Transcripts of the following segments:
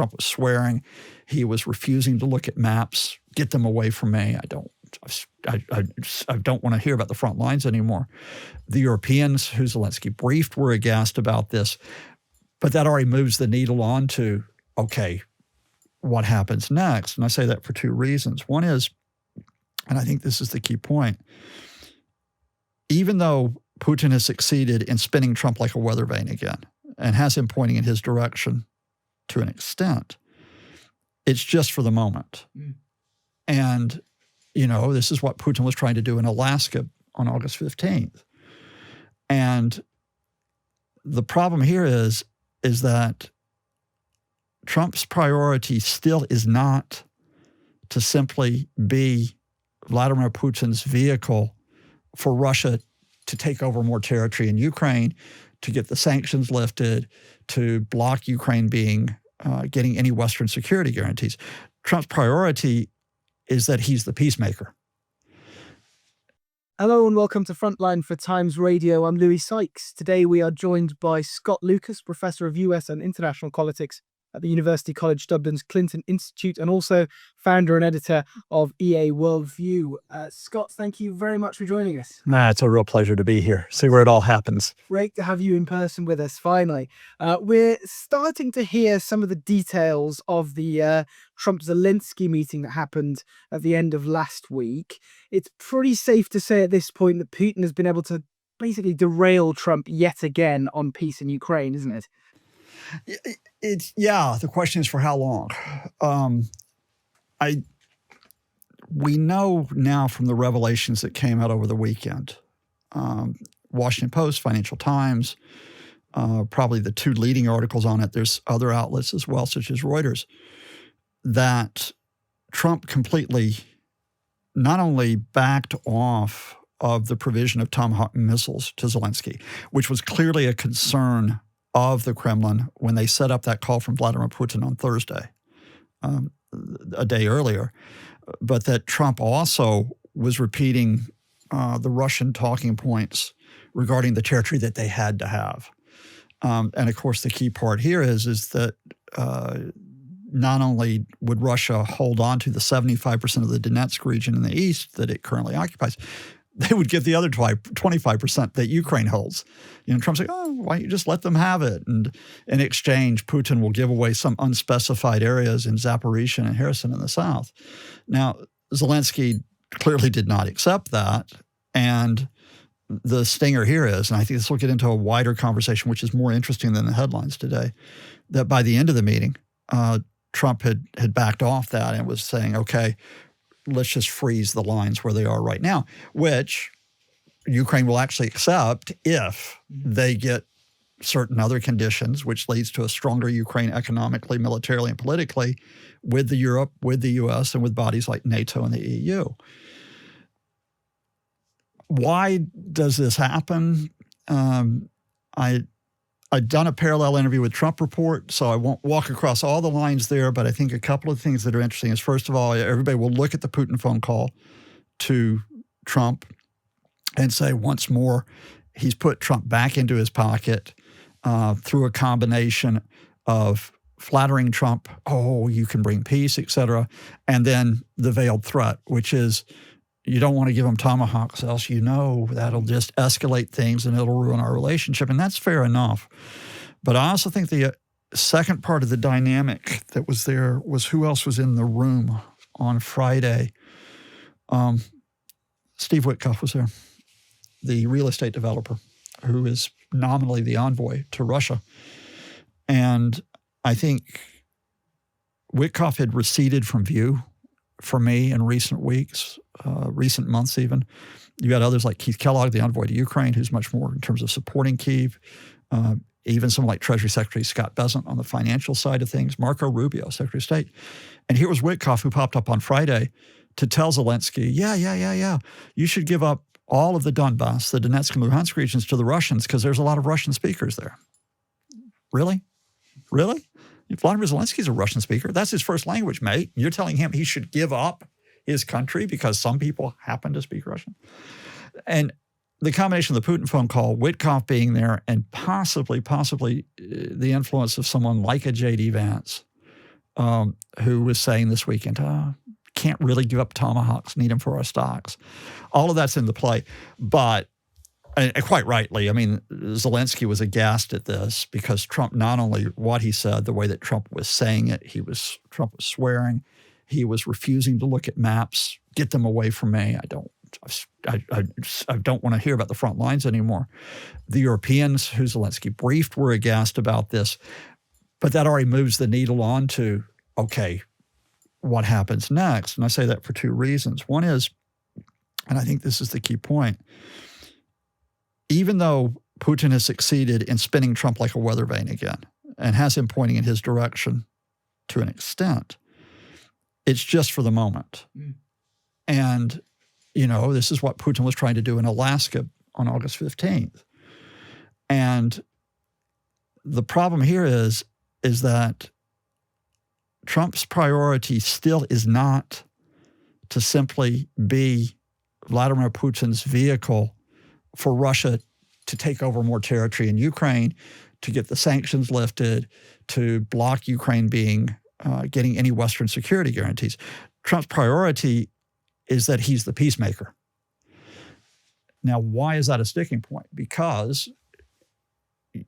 Trump was swearing. He was refusing to look at maps. Get them away from me. I don't want to hear about the front lines anymore. The Europeans who Zelensky briefed were aghast about this. But that already moves the needle on to, okay, what happens next? And I say that for two reasons. One is, and I think this is the key point, even though Putin has succeeded in spinning Trump like a weather vane again and has him pointing in his direction to an extent, it's just for the moment. And, this is what Putin was trying to do in Alaska on August 15th. And the problem here is that Trump's priority still is not to simply be Vladimir Putin's vehicle for Russia to take over more territory in Ukraine, to get the sanctions lifted, to block Ukraine getting any Western security guarantees. Trump's priority is that he's the peacemaker. Hello and welcome to Frontline for Times Radio. I'm Louis Sykes. Today we are joined by Scott Lucas, Professor of US and International Politics at the University College Dublin's Clinton Institute and also founder and editor of EA Worldview. Scott, thank you very much for joining us. It's a real pleasure to be here. See where it all happens. Great to have you in person with us, finally. We're starting to hear some of the details of the Trump-Zelensky meeting that happened at the end of last week. It's pretty safe to say at this point that Putin has been able to basically derail Trump yet again on peace in Ukraine, isn't it? The question is for how long? We know now from the revelations that came out over the weekend, Washington Post, Financial Times, probably the two leading articles on it, there's other outlets as well, such as Reuters, that Trump completely not only backed off of the provision of Tomahawk missiles to Zelensky, which was clearly a concern of the Kremlin when they set up that call from Vladimir Putin on Thursday, a day earlier, but that Trump also was repeating the Russian talking points regarding the territory that they had to have. And of course, the key part here is that not only would Russia hold on to the 75% of the Donetsk region in the east that it currently occupies, they would give the other 25% that Ukraine holds. Trump's like, why don't you just let them have it? And in exchange, Putin will give away some unspecified areas in Zaporizhzhia and Kherson in the south. Now, Zelensky clearly did not accept that. And the stinger here is, and I think this will get into a wider conversation, which is more interesting than the headlines today, that by the end of the meeting, Trump had backed off that and was saying, okay, let's just freeze the lines where they are right now, which Ukraine will actually accept if they get certain other conditions, which leads to a stronger Ukraine economically, militarily, and politically with Europe, with the US, and with bodies like NATO and the EU. Why does this happen? I've done a parallel interview with Trump Report, so I won't walk across all the lines there, but I think a couple of things that are interesting is, first of all, everybody will look at the Putin phone call to Trump and say once more, he's put Trump back into his pocket through a combination of flattering Trump, you can bring peace, et cetera, and then the veiled threat, which is you don't want to give them tomahawks, else that'll just escalate things and it'll ruin our relationship. And that's fair enough. But I also think the second part of the dynamic that was there was who else was in the room on Friday. Steve Witkoff was there, the real estate developer who is nominally the envoy to Russia. And I think Witkoff had receded from view for me in recent weeks, recent months even. You had others like Keith Kellogg, the envoy to Ukraine, who's much more in terms of supporting Kyiv. Even someone like Treasury Secretary Scott Bessent on the financial side of things, Marco Rubio, Secretary of State. And here was Witkoff, who popped up on Friday to tell Zelensky, you should give up all of the Donbass, the Donetsk and Luhansk regions to the Russians because there's a lot of Russian speakers there. Really? Really? Vladimir Zelensky's a Russian speaker. That's his first language, mate. You're telling him he should give up his country because some people happen to speak Russian? And the combination of the Putin phone call, Witkoff being there, and possibly the influence of someone like a J.D. Vance, who was saying this weekend, can't really give up tomahawks, need them for our stocks. All of that's in the play. But and quite rightly, I mean, Zelensky was aghast at this because Trump, not only what he said, the way that Trump was saying it, Trump was swearing, he was refusing to look at maps, get them away from me. I don't want to hear about the front lines anymore. The Europeans who Zelensky briefed were aghast about this, but that already moves the needle on to, okay, what happens next? And I say that for two reasons. One is, and I think this is the key point, even though Putin has succeeded in spinning Trump like a weather vane again and has him pointing in his direction to an extent, it's just for the moment. And, this is what Putin was trying to do in Alaska on August 15th. And the problem here is that Trump's priority still is not to simply be Vladimir Putin's vehicle for Russia to take over more territory in Ukraine, to get the sanctions lifted, to block Ukraine getting any Western security guarantees. Trump's priority is that he's the peacemaker. Now, why is that a sticking point? Because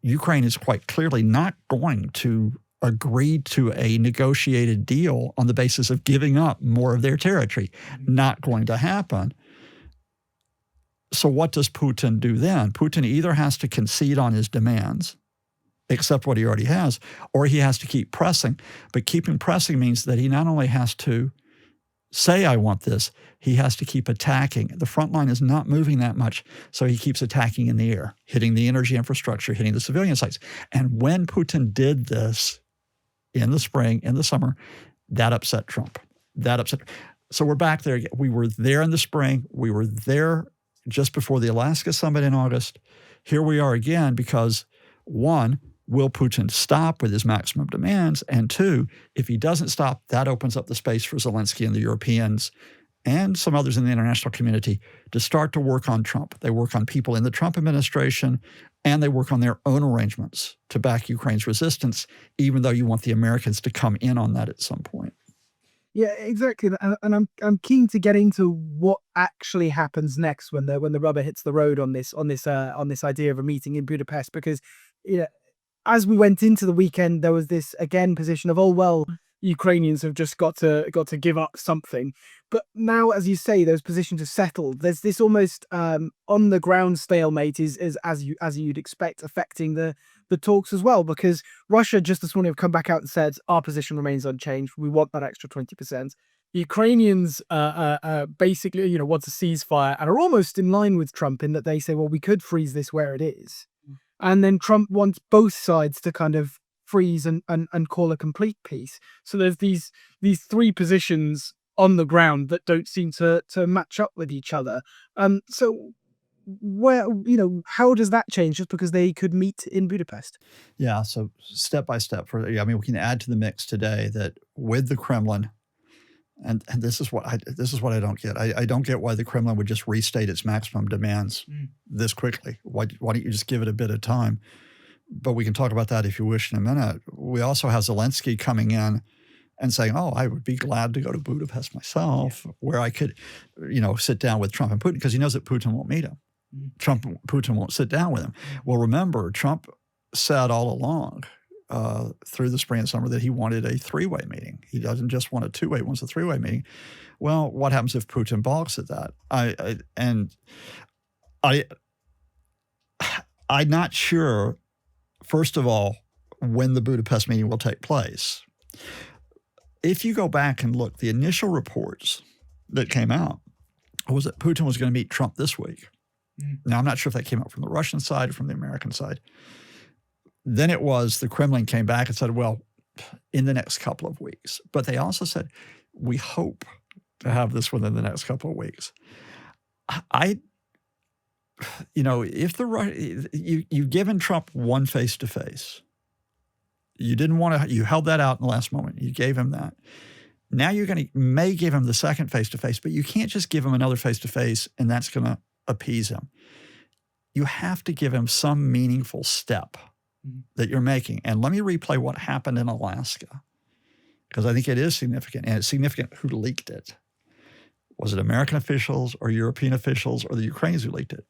Ukraine is quite clearly not going to agree to a negotiated deal on the basis of giving up more of their territory. Not going to happen. So what does Putin do then? Putin either has to concede on his demands, accept what he already has, or he has to keep pressing. But keeping pressing means that he not only has to say, I want this, he has to keep attacking. The front line is not moving that much, so he keeps attacking in the air, hitting the energy infrastructure, hitting the civilian sites. And when Putin did this in the spring, in the summer, that upset Trump. So we're back there again. We were there in the spring. We were there just before the Alaska summit in August. Here we are again because, one, will Putin stop with his maximum demands? And two, if he doesn't stop, that opens up the space for Zelensky and the Europeans and some others in the international community to start to work on Trump. They work on people in the Trump administration, and they work on their own arrangements to back Ukraine's resistance, even though you want the Americans to come in on that at some point. Yeah, exactly. And I'm keen to get into what actually happens next when the rubber hits the road on this idea of a meeting in Budapest, because as we went into the weekend, there was this again position of, Ukrainians have just got to give up something. But now, as you say, those positions are settled. There's this almost on the ground stalemate is as you'd expect, affecting the talks as well, because Russia just this morning have come back out and said our position remains unchanged. We want that extra 20%. The Ukrainians basically, want a ceasefire and are almost in line with Trump in that they say, well, we could freeze this where it is. And then Trump wants both sides to kind of freeze and call a complete peace. So there's these three positions on the ground that don't seem to match up with each other. So where, how does that change just because they could meet in Budapest? Yeah, so step by step. We can add to the mix today that with the Kremlin, and this is what I don't get. I don't get why the Kremlin would just restate its maximum demands this quickly. Why don't you just give it a bit of time? But we can talk about that if you wish in a minute. We also have Zelensky coming in and saying, I would be glad to go to Budapest myself, where I could, sit down with Trump and Putin, because he knows that Putin won't meet him. Putin won't sit down with him. Well, remember, Trump said all along through the spring and summer that he wanted a three-way meeting. He doesn't just want a two-way, he wants a three-way meeting. Well, what happens if Putin balks at that? I'm not sure, first of all, when the Budapest meeting will take place. If you go back and look, the initial reports that came out was that Putin was going to meet Trump this week. Now, I'm not sure if that came out from the Russian side or from the American side. Then it was the Kremlin came back and said, well, in the next couple of weeks. But they also said, we hope to have this within the next couple of weeks. If you've given Trump one face-to-face, you held that out in the last moment. You gave him that. Now you're may give him the second face-to-face, but you can't just give him another face-to-face and that's going to appease him. You have to give him some meaningful step that you're making. And let me replay what happened in Alaska. because I think it is significant, and it's significant who leaked it. Was it American officials or European officials or the Ukrainians who leaked it?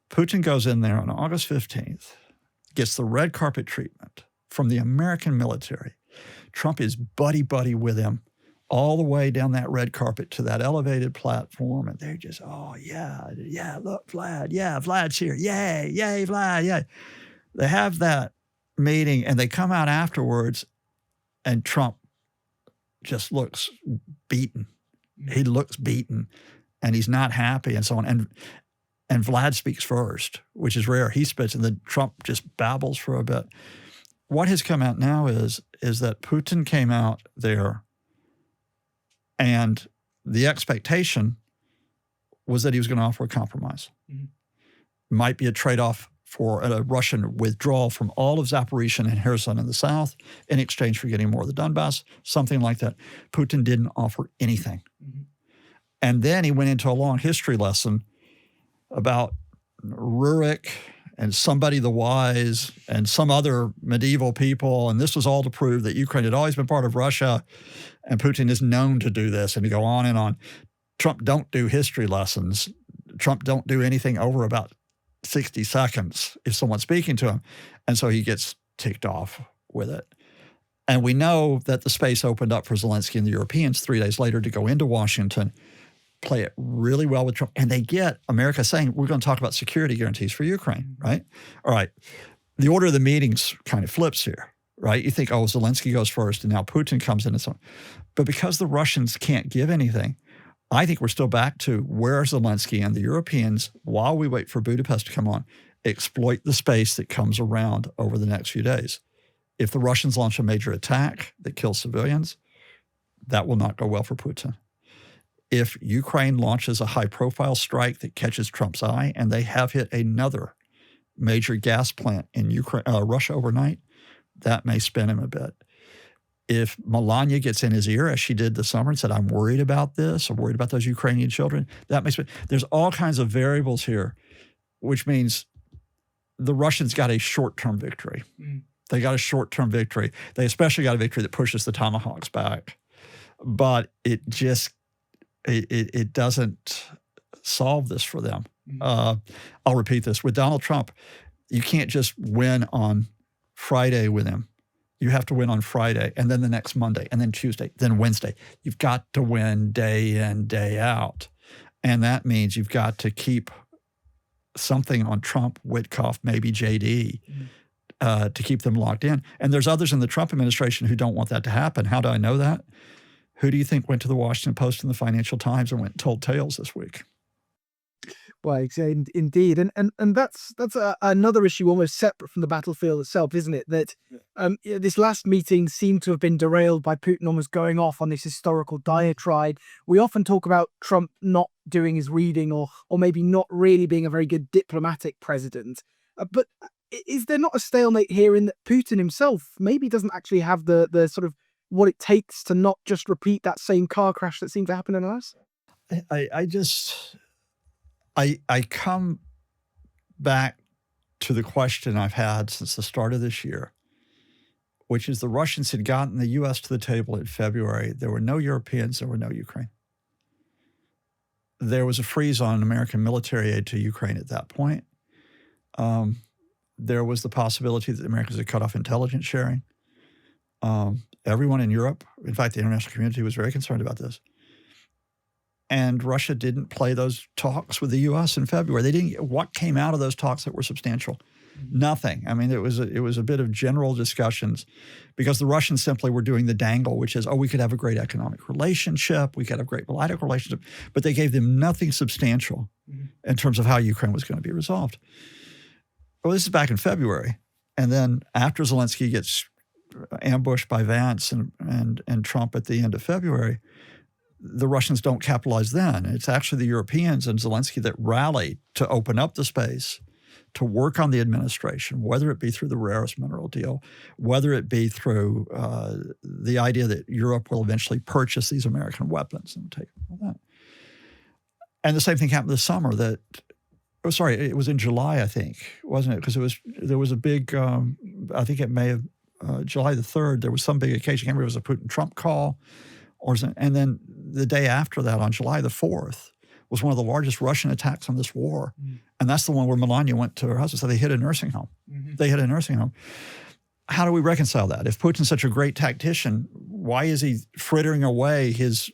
Putin goes in there on August 15th, gets the red carpet treatment from the American military. Trump is buddy-buddy with him all the way down that red carpet to that elevated platform, and they're just, oh, yeah, look, Vlad, yeah, Vlad's here, yay, Vlad, yay. They have that meeting, and they come out afterwards, and Trump just looks beaten. He looks beaten, and he's not happy, and so on. And Vlad speaks first, which is rare. He spits, and then Trump just babbles for a bit. What has come out now is that Putin came out there, and the expectation was that he was going to offer a compromise. Mm-hmm. Might be a trade-off for a Russian withdrawal from all of Zaporizhzhia and Kherson in the south in exchange for getting more of the Donbass, something like that. Putin didn't offer anything. Mm-hmm. And then he went into a long history lesson about Rurik and somebody the wise and some other medieval people, and this was all to prove that Ukraine had always been part of Russia, and Putin is known to do this, and to go on and on. Trump don't do history lessons. Trump don't do anything over about 60 seconds if someone's speaking to him, and so he gets ticked off with it. And we know that the space opened up for Zelensky and the Europeans 3 days later to go into Washington, play it really well with Trump, and they get America saying, we're going to talk about security guarantees for Ukraine, right? All right. The order of the meetings kind of flips here, right? You think, oh, Zelensky goes first, and now Putin comes in and so on. But because the Russians can't give anything, I think we're still back to where Zelensky and the Europeans, while we wait for Budapest to come on, exploit the space that comes around over the next few days. If the Russians launch a major attack that kills civilians, that will not go well for Putin. If Ukraine launches a high-profile strike that catches Trump's eye, and they have hit another major gas plant in Russia overnight, that may spin him a bit. If Melania gets in his ear, as she did this summer, and said, I'm worried about this, I'm worried about those Ukrainian children, that may spin. There's all kinds of variables here, which means the Russians got a short-term victory. Mm. They got a short-term victory. They especially got a victory that pushes the Tomahawks back. But it just it doesn't solve this for them. Mm-hmm. I'll repeat this. With Donald Trump, you can't just win on Friday with him. You have to win on Friday, and then the next Monday, and then Tuesday, then Wednesday. You've got to win day in, day out. And that means you've got to keep something on Trump, Witkoff, maybe JD, to keep them locked in. And there's others in the Trump administration who don't want that to happen. How do I know that? Who do you think went to the Washington Post and the Financial Times and went and told tales this week? Well, indeed. And that's another issue almost separate from the battlefield itself, isn't it? That this last meeting seemed to have been derailed by Putin almost going off on this historical diatribe. We often talk about Trump not doing his reading or maybe not really being a very good diplomatic president. But is there not a stalemate here in that Putin himself maybe doesn't actually have the sort of what it takes to not just repeat that same car crash that seemed to happen in us? I come back to the question I've had since the start of this year, which is the Russians had gotten the U.S. to the table in February. There were no Europeans, there were no Ukraine. There was a freeze on American military aid to Ukraine at that point. There was the possibility that the Americans had cut off intelligence sharing. Everyone in Europe, in fact, the international community was very concerned about this. And Russia didn't play those talks with the U.S. in February. They didn't. What came out of those talks that were substantial? Nothing. I mean, it was a bit of general discussions because the Russians simply were doing the dangle, which is, we could have a great economic relationship, we could have a great political relationship, but they gave them nothing substantial in terms of how Ukraine was going to be resolved. Well, this is back in February. And then after Zelensky gets ambushed by Vance and Trump at the end of February, the Russians don't capitalize then. It's actually the Europeans and Zelensky that rally to open up the space, to work on the administration, whether it be through the rare earth mineral deal, whether it be through the idea that Europe will eventually purchase these American weapons and take all that. And the same thing happened this summer it was in July, I think, wasn't it? Because there was a big, I think it may have July the 3rd, there was some big occasion. I can't remember if it was a Putin-Trump call, and then the day after that, on July the 4th, was one of the largest Russian attacks on this war. And that's the one where Melania went to her husband. So they hit a nursing home. They hit a nursing home. How do we reconcile that? If Putin's such a great tactician, why is he frittering away his,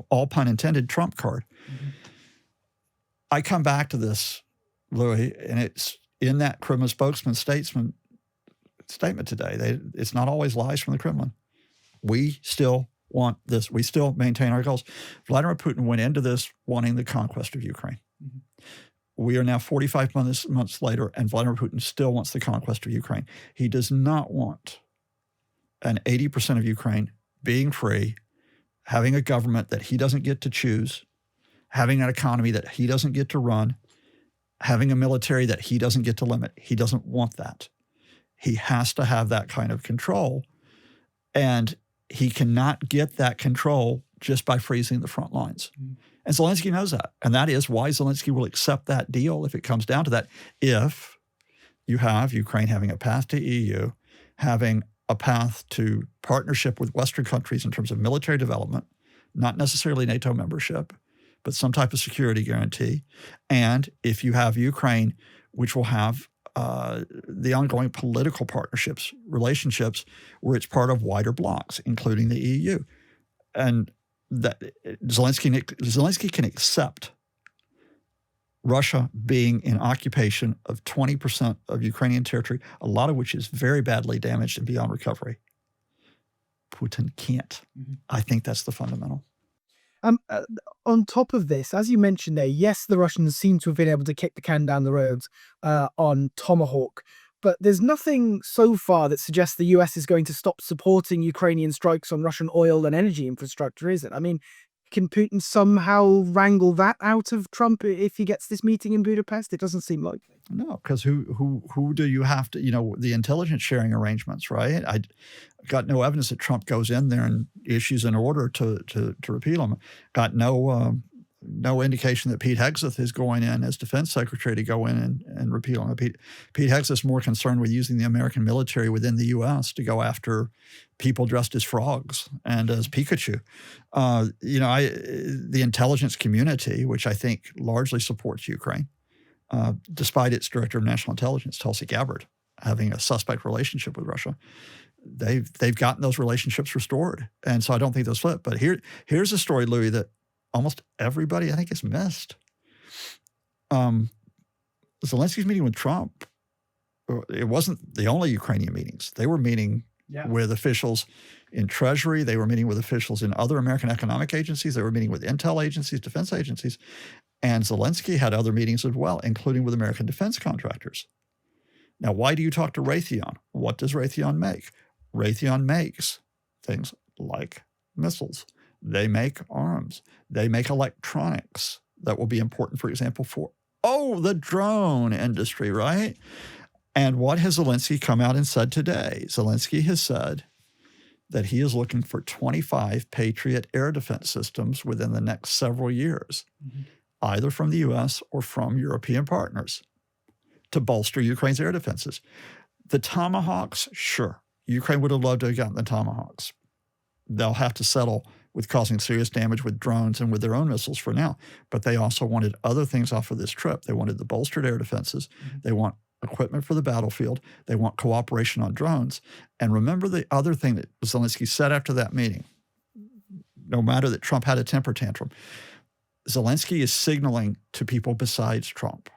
all pun intended, Trump card? I come back to this, Louis, and it's in that Kremlin spokesman statement today. It's not always lies from the Kremlin. We still want this. We still maintain our goals. Vladimir Putin went into this wanting the conquest of Ukraine. We are now 45 months later, and Vladimir Putin still wants the conquest of Ukraine. He does not want an 80% of Ukraine being free, having a government that he doesn't get to choose, having an economy that he doesn't get to run, having a military that he doesn't get to limit. He doesn't want that. He has to have that kind of control, and he cannot get that control just by freezing the front lines. And Zelensky knows that. And that is why Zelensky will accept that deal if it comes down to that. If you have Ukraine having a path to EU, having a path to partnership with Western countries in terms of military development, not necessarily NATO membership, but some type of security guarantee. And if you have Ukraine, which will have the ongoing political relationships where it's part of wider blocs, including the EU. And that Zelensky can accept Russia being in occupation of 20% of Ukrainian territory, a lot of which is very badly damaged and beyond recovery. Putin can't. I think that's the fundamental. On top of this, as you mentioned there, yes, the Russians seem to have been able to kick the can down the road on Tomahawk, but there's nothing so far that suggests the US is going to stop supporting Ukrainian strikes on Russian oil and energy infrastructure, is it? I mean, can Putin somehow wrangle that out of Trump if he gets this meeting in Budapest? It doesn't seem likely. No, because who do you have to, the intelligence sharing arrangements, right? I got no evidence that Trump goes in there and issues an order to repeal them. Got no indication that Pete Hegseth is going in as defense secretary to go in and repeal them. Pete Hegseth is more concerned with using the American military within the U.S. to go after people dressed as frogs and as Pikachu. The intelligence community, which I think largely supports Ukraine, despite its director of national intelligence, Tulsi Gabbard, having a suspect relationship with Russia, they've gotten those relationships restored. And so I don't think those flip. But here's a story, Louis, that almost everybody, I think, has missed. Zelensky's meeting with Trump, it wasn't the only Ukrainian meetings. They were meeting with officials in Treasury. They were meeting with officials in other American economic agencies. They were meeting with intel agencies, defense agencies. And Zelensky had other meetings as well, including with American defense contractors. Now, why do you talk to Raytheon? What does Raytheon make? Raytheon makes things like missiles. They make arms. They make electronics that will be important, for example, for, the drone industry, right? And what has Zelensky come out and said today? Zelensky has said that he is looking for 25 Patriot air defense systems within the next several years, either from the U.S. or from European partners, to bolster Ukraine's air defenses. The Tomahawks, sure. Ukraine would have loved to have gotten the Tomahawks. They'll have to settle with causing serious damage with drones and with their own missiles for now. But they also wanted other things off of this trip. They wanted the bolstered air defenses. They want equipment for the battlefield. They want cooperation on drones. And remember the other thing that Zelensky said after that meeting, no matter that Trump had a temper tantrum, Zelensky is signaling to people besides Trump,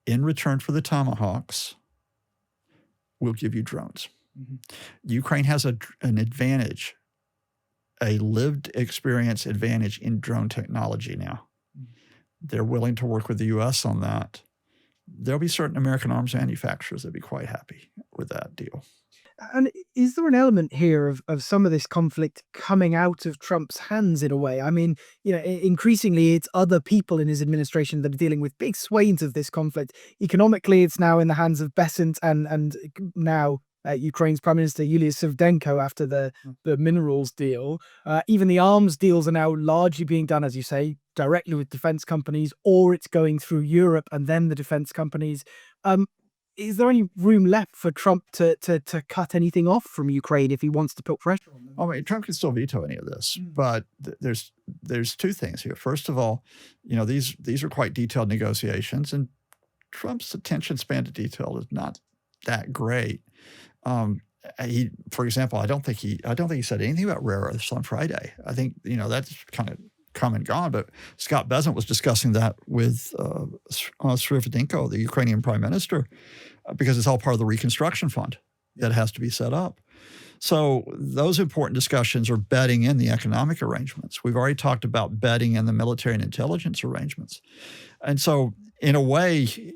in return for the Tomahawks, we'll give you drones. Ukraine has an advantage, a lived experience advantage in drone technology now. They're willing to work with the U.S. on that. There'll be certain American arms manufacturers that'll be quite happy with that deal. And is there an element here of some of this conflict coming out of Trump's hands in a way? I mean, increasingly it's other people in his administration that are dealing with big swathes of this conflict. Economically, it's now in the hands of Besant and now Ukraine's Prime Minister Yulia Savdenko after the minerals deal. Even the arms deals are now largely being done, as you say, directly with defense companies, or it's going through Europe and then the defense companies. is there any room left for Trump to cut anything off from Ukraine if he wants to put pressure on them? I mean, Trump can still veto any of this, but there's two things here. First of all, these are quite detailed negotiations, and Trump's attention span to detail is not that great. For example, I don't think he said anything about rare earths on Friday. I think that's kind of come and gone. But Scott Bessent was discussing that with Srivdenko, the Ukrainian prime minister, because it's all part of the reconstruction fund that has to be set up. So those important discussions are bedding in the economic arrangements. We've already talked about bedding in the military and intelligence arrangements. And so in a way,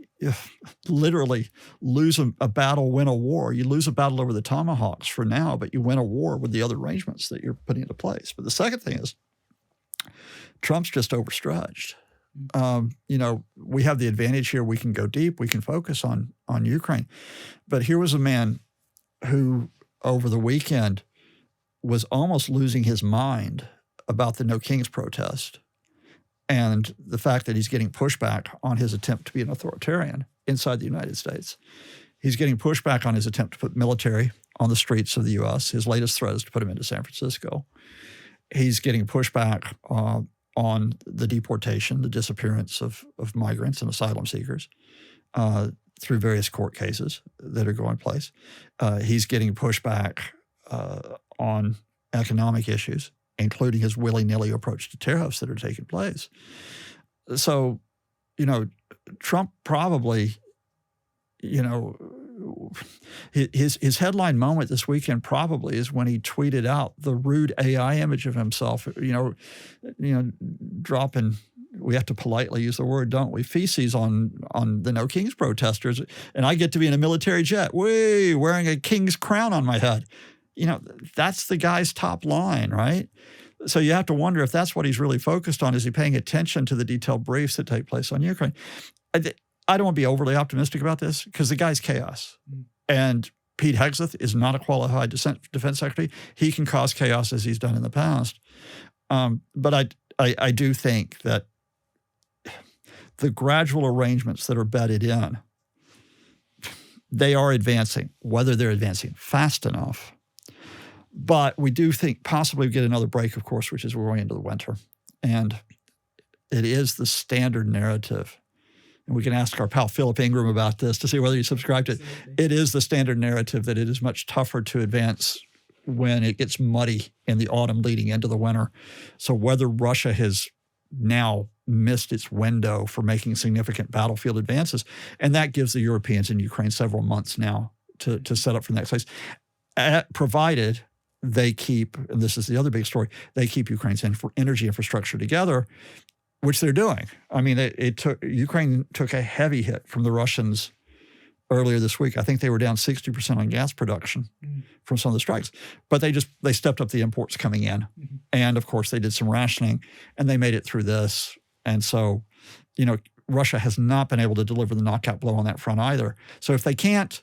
literally lose a battle, win a war. You lose a battle over the tomahawks for now, but you win a war with the other arrangements that you're putting into place. But the second thing is Trump's just overstretched. We have the advantage here. We can go deep. We can focus on Ukraine. But here was a man who over the weekend was almost losing his mind about the No Kings protest and the fact that he's getting pushback on his attempt to be an authoritarian inside the United States. He's getting pushback on his attempt to put military on the streets of the U.S. His latest threat is to put him into San Francisco. He's getting pushback on the deportation, the disappearance of migrants and asylum seekers through various court cases that are going place. He's getting pushback on economic issues, including his willy-nilly approach to tariffs that are taking place. So, Trump probably, his headline moment this weekend probably is when he tweeted out the rude AI image of himself, dropping, we have to politely use the word, don't we, feces on the No Kings protesters, and I get to be in a military jet, wearing a king's crown on my head. That's the guy's top line, right? So you have to wonder if that's what he's really focused on. Is he paying attention to the detailed briefs that take place on Ukraine? I don't want to be overly optimistic about this because the guy's chaos. And Pete Hegseth is not a qualified defense secretary. He can cause chaos as he's done in the past. But I do think that the gradual arrangements that are bedded in, they are advancing, whether they're advancing fast enough. But we do think possibly we get another break, of course, which is we're going into the winter. And it is the standard narrative. And we can ask our pal Philip Ingram about this to see whether he subscribed to it. It is the standard narrative that it is much tougher to advance when it gets muddy in the autumn leading into the winter. So whether Russia has now missed its window for making significant battlefield advances, and that gives the Europeans in Ukraine several months now to set up for the next phase, provided they keep, and this is the other big story, they keep Ukraine's energy infrastructure together, which they're doing. I mean, Ukraine took a heavy hit from the Russians earlier this week. I think they were down 60% on gas production from some of the strikes. But they stepped up the imports coming in. And of course, they did some rationing and they made it through this. And so, Russia has not been able to deliver the knockout blow on that front either. So if they can't,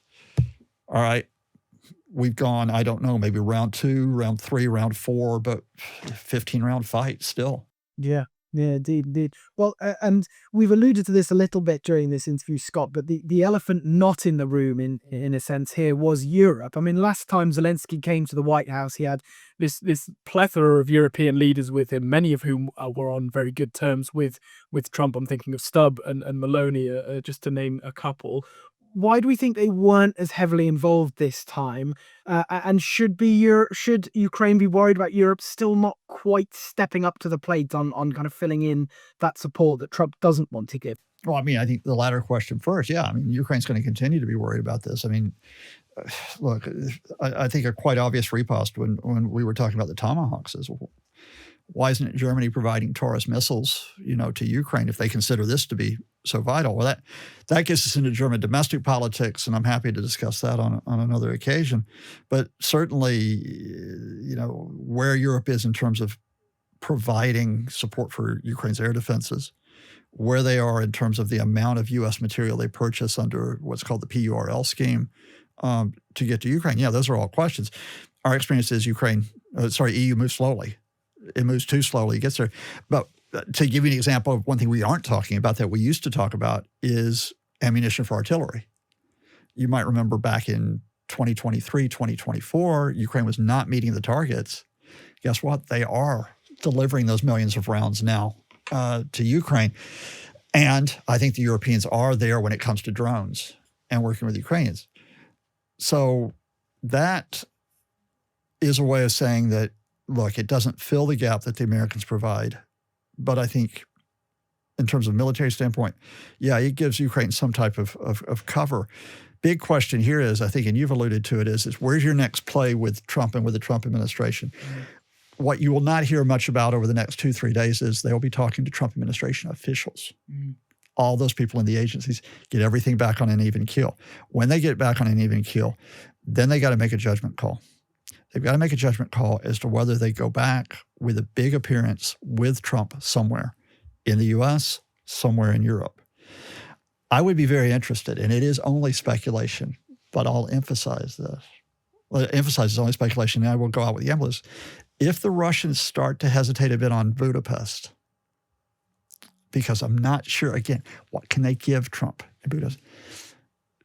all right, we've gone, I don't know, maybe round 2, round 3, round 4, but 15-round fight still. Yeah, indeed. Well, and we've alluded to this a little bit during this interview, Scott, but the elephant not in the room, in a sense here, was Europe. I mean, last time Zelensky came to the White House, he had this plethora of European leaders with him, many of whom were on very good terms with Trump. I'm thinking of Stubb and Meloni, just to name a couple. Why do we think they weren't as heavily involved this time? And should Ukraine be worried about Europe still not quite stepping up to the plate on kind of filling in that support that Trump doesn't want to give? Well, I mean, I think the latter question first. Yeah, I mean, Ukraine's going to continue to be worried about this. I mean, look, I think a quite obvious riposte when we were talking about the Tomahawks is, why isn't Germany providing Taurus missiles, to Ukraine if they consider this to be so vital? Well, that gets us into German domestic politics, and I'm happy to discuss that on another occasion. But certainly, where Europe is in terms of providing support for Ukraine's air defenses, where they are in terms of the amount of U.S. material they purchase under what's called the PURL scheme to get to Ukraine. Yeah, those are all questions. Our experience is EU moves slowly. It moves too slowly. It gets there. But to give you an example of one thing we aren't talking about that we used to talk about is ammunition for artillery. you might remember back in 2023, 2024, Ukraine was not meeting the targets. Guess what? They are delivering those millions of rounds now to Ukraine. And I think the Europeans are there when it comes to drones and working with Ukrainians. So that is a way of saying that, look, it doesn't fill the gap that the Americans provide. But I think in terms of military standpoint, yeah, it gives Ukraine some type of cover. Big question here is, I think, and you've alluded to it, is where's your next play with Trump and with the Trump administration? Mm-hmm. What you will not hear much about over the next 2-3 days is they'll be talking to Trump administration officials. Mm-hmm. All those people in the agencies, get everything back on an even keel. When they get back on an even keel, then they got to make a judgment call. They've got to make a judgment call as to whether they go back with a big appearance with Trump somewhere in the U.S., somewhere in Europe. I would be very interested, and it is only speculation, but I'll emphasize this. Well, emphasize it's only speculation, and I will go out with the emphasis. If the Russians start to hesitate a bit on Budapest, because I'm not sure, again, what can they give Trump in Budapest?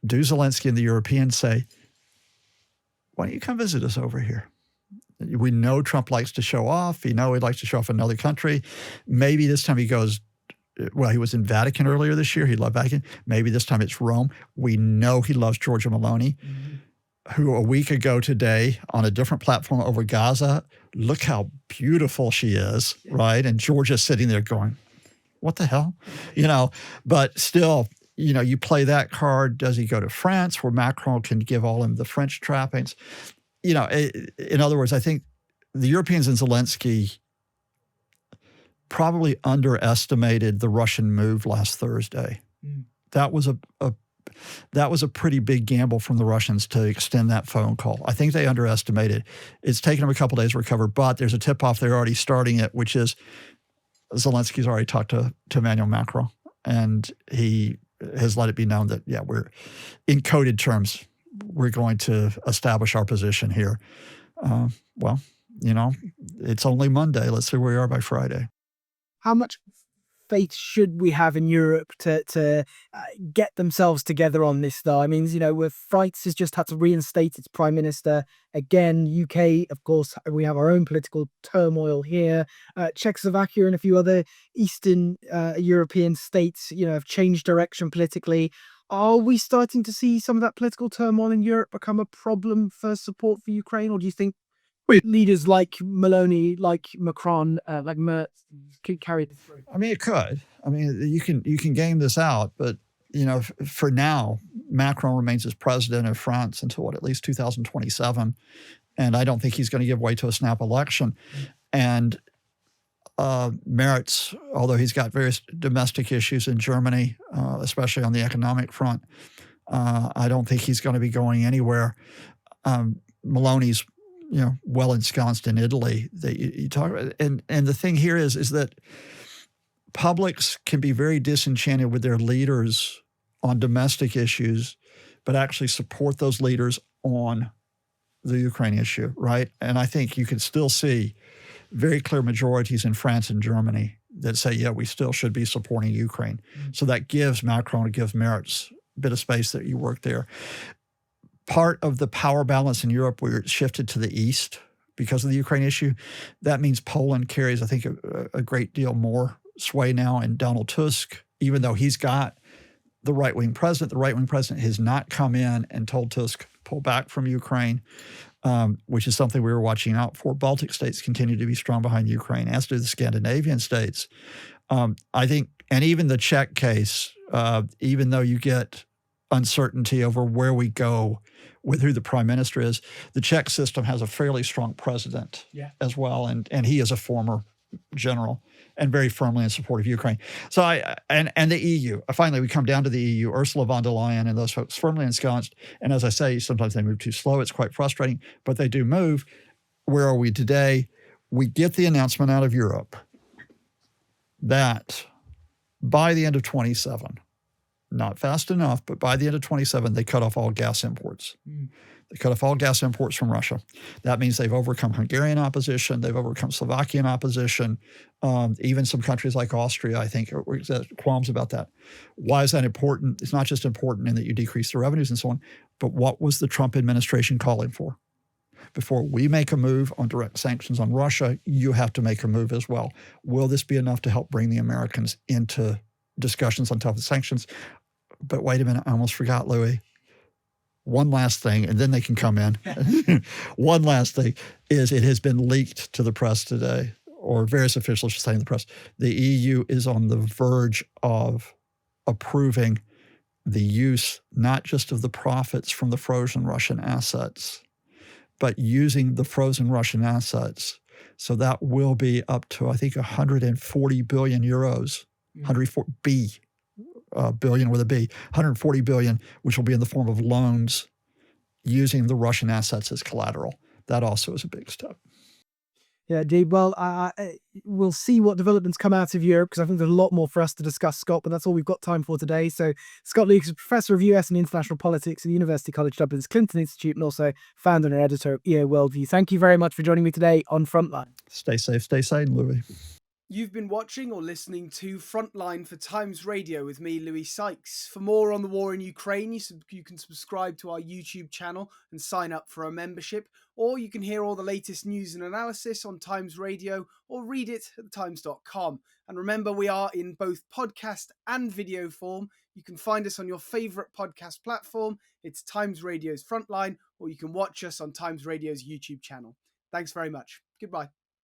Do Zelensky and the Europeans say, why don't you come visit us over here? We know Trump likes to show off. He likes to show off another country. Maybe this time he goes, well, he was in Vatican earlier this year. He loved Vatican. Maybe this time it's Rome. We know he loves Giorgia Meloni, who a week ago today on a different platform over Gaza, look how beautiful she is, right? And Georgia's sitting there going, what the hell? But still, you play that card. Does he go to France where Macron can give all him the French trappings? In other words, I think the Europeans and Zelensky probably underestimated the Russian move last Thursday. That was a pretty big gamble from the Russians to extend that phone call. I think they underestimated. It's taken them a couple of days to recover, but there's a tip-off. They're already starting it, which is Zelensky's already talked to Emmanuel Macron, and he has let it be known that, yeah, we're in coded terms. We're going to establish our position here. It's only Monday. Let's see where we are by Friday. How much faith should we have in Europe to get themselves together on this, though? I mean, where France has just had to reinstate its prime minister. Again, UK, of course, we have our own political turmoil here. Czechoslovakia and a few other Eastern European states, have changed direction politically. Are we starting to see some of that political turmoil in Europe become a problem for support for Ukraine? Or do you think leaders like Meloni, like Macron, like Merz could carry this through? I mean, it could. I mean, you can game this out, but for now, Macron remains as president of France until at least 2027, and I don't think he's going to give way to a snap election. And Merz, although he's got various domestic issues in Germany, especially on the economic front, I don't think he's going to be going anywhere. Meloni's well ensconced in Italy that you talk about. And the thing here is that publics can be very disenchanted with their leaders on domestic issues, but actually support those leaders on the Ukraine issue, right? And I think you can still see very clear majorities in France and Germany that say, yeah, we still should be supporting Ukraine. Mm-hmm. So that gives Macron, it gives Merz a bit of space that you work there. Part of the power balance in Europe where it shifted to the east because of the Ukraine issue, that means Poland carries, I think, a great deal more sway now. And Donald Tusk, even though he's got the right-wing president has not come in and told Tusk, pull back from Ukraine, which is something we were watching out for. Baltic states continue to be strong behind Ukraine, as do the Scandinavian states. I think, and even the Czech case, even though you get uncertainty over where we go with who the prime minister is, the Czech system has a fairly strong president as well, and he is a former general and very firmly in support of Ukraine. So and the EU, finally we come down to the EU, Ursula von der Leyen and those folks firmly ensconced. And as I say, sometimes they move too slow. It's quite frustrating, but they do move. Where are we today? We get the announcement out of Europe that by the end of 27, not fast enough, but by the end of 27, they cut off all gas imports. They cut off all gas imports from Russia. That means they've overcome Hungarian opposition. They've overcome Slovakian opposition. Even some countries like Austria, I think, are qualms about that. Why is that important? It's not just important in that you decrease the revenues and so on, but what was the Trump administration calling for? Before we make a move on direct sanctions on Russia, you have to make a move as well. Will this be enough to help bring the Americans into discussions on tough sanctions? But wait a minute, I almost forgot, Louis. One last thing, and then they can come in. One last thing is it has been leaked to the press today, or various officials are saying to the press, the EU is on the verge of approving the use not just of the profits from the frozen Russian assets, but using the frozen Russian assets. So that will be up to, I think, 140 billion euros, 140 billion with a B, 140 billion, which will be in the form of loans using the Russian assets as collateral. That also is a big step. Yeah, indeed. Well, we'll see what developments come out of Europe, because I think there's a lot more for us to discuss, Scott, but that's all we've got time for today. So Scott Lucas is Professor of US and International Politics at the University College Dublin's Clinton Institute, and also founder and editor of EO Worldview. Thank you very much for joining me today on Frontline. Stay safe, stay sane, Louis. You've been watching or listening to Frontline for Times Radio with me, Louis Sykes. For more on the war in Ukraine, you can subscribe to our YouTube channel and sign up for a membership, or you can hear all the latest news and analysis on Times Radio, or read it at thetimes.com. And remember, we are in both podcast and video form. You can find us on your favourite podcast platform. It's Times Radio's Frontline, or you can watch us on Times Radio's YouTube channel. Thanks very much. Goodbye.